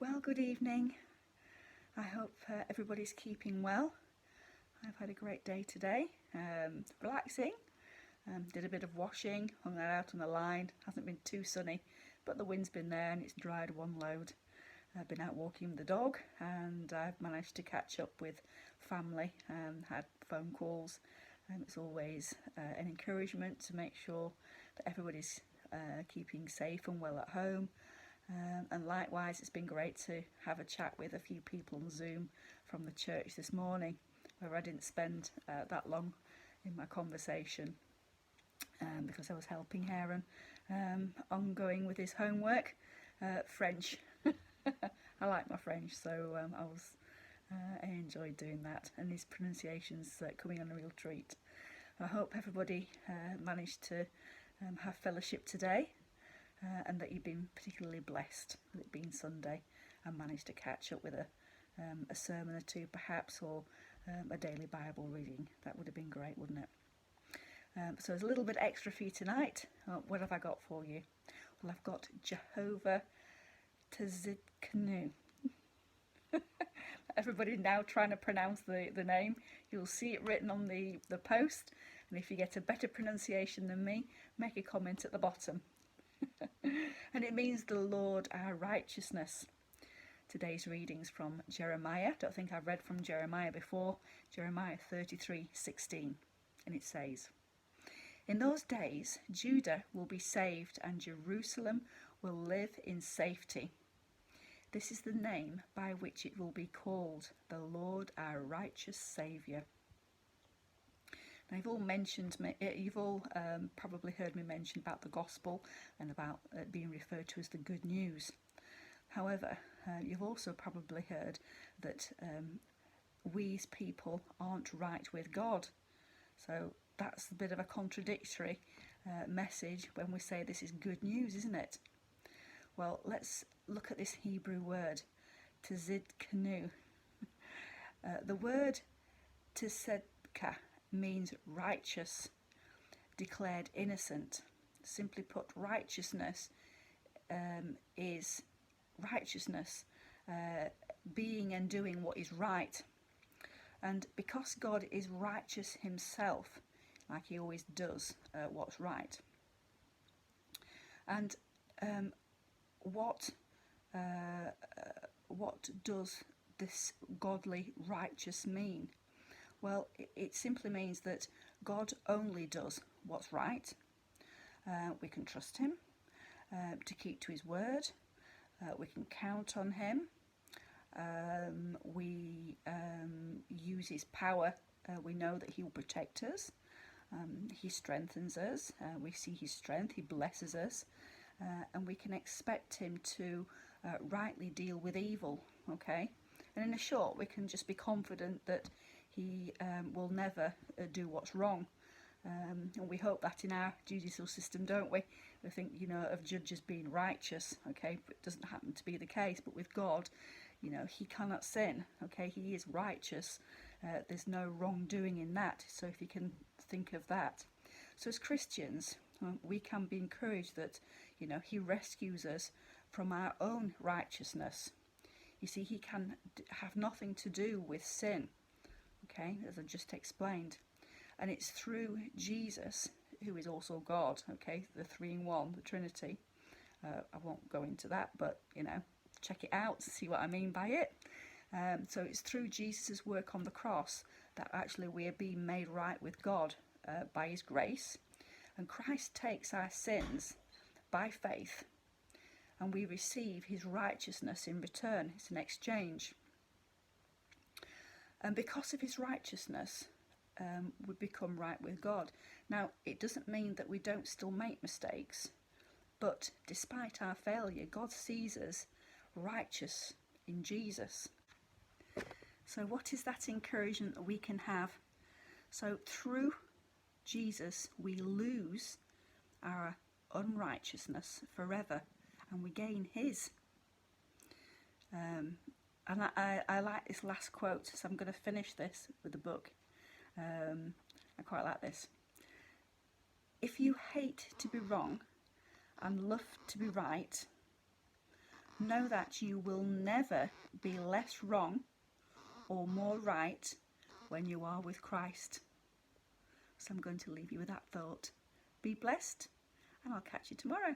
Well, good evening. I hope everybody's keeping well. I've had a great day today, relaxing, did a bit of washing, hung that out on the line. Hasn't been too sunny, but the wind's been there and it's dried one load. I've been out walking with the dog and I've managed to catch up with family, had phone calls. It's always an encouragement to make sure that everybody's keeping safe and well at home. And likewise, it's been great to have a chat with a few people on Zoom from the church this morning, where I didn't spend that long in my conversation because I was helping Aaron ongoing with his homework. French. I like my French, so I enjoyed doing that, and his pronunciation's coming on a real treat. I hope everybody managed to have fellowship today. And that you've been particularly blessed with it being Sunday and managed to catch up with a sermon or two perhaps, or a daily Bible reading. That would have been great, wouldn't it? So there's a little bit extra for you tonight. What have I got for you? Well, I've got Jehovah-Tzidkenu. Everybody now trying to pronounce the name. You'll see it written on the post, and if you get a better pronunciation than me, make a comment at the bottom. And it means the Lord our righteousness. Today's readings from Jeremiah. Don't think I've read from Jeremiah before. Jeremiah 33:16, and it says, "In those days Judah will be saved and Jerusalem will live in safety. This is the name by which it will be called, the Lord our righteous Saviour." Now, you've all probably heard me mention about the gospel and about it being referred to as the good news. However, you've also probably heard that we as people aren't right with God. So that's a bit of a contradictory message when we say this is good news, isn't it? Well, let's look at this Hebrew word, tzidkenu. The word tzedkah means righteous, declared innocent. Simply put, righteousness is righteousness, being and doing what is right. And because God is righteous himself, like he always does what's right. And what does this godly righteous mean? Well, it simply means that God only does what's right. We can trust him to keep to his word. We can count on him. We use his power. We know that he will protect us. He strengthens us. We see his strength. He blesses us. And we can expect him to rightly deal with evil. Okay? And in a short, we can just be confident that he will never do what's wrong. And we hope that in our judicial system, don't we? We think, of judges being righteous, okay? But it doesn't happen to be the case. But with God, he cannot sin, okay? He is righteous. There's no wrongdoing in that. So if you can think of that. So as Christians, we can be encouraged that, he rescues us from our own righteousness. You see, he can have nothing to do with sin. Okay, as I just explained, and it's through Jesus, who is also God, okay, the three in one, the Trinity. I won't go into that, but check it out, see what I mean by it. So it's through Jesus' work on the cross that actually we are being made right with God by his grace, and Christ takes our sins by faith, and we receive his righteousness in return. It's an exchange. And because of his righteousness, we become right with God. Now, it doesn't mean that we don't still make mistakes, but despite our failure, God sees us righteous in Jesus. So what is that encouragement that we can have? So through Jesus, we lose our unrighteousness forever, and we gain his. And I like this last quote, so I'm going to finish this with the book. I quite like this. "If you hate to be wrong and love to be right, know that you will never be less wrong or more right when you are with Christ. So I'm going to leave you with that thought. Be blessed, and I'll catch you tomorrow.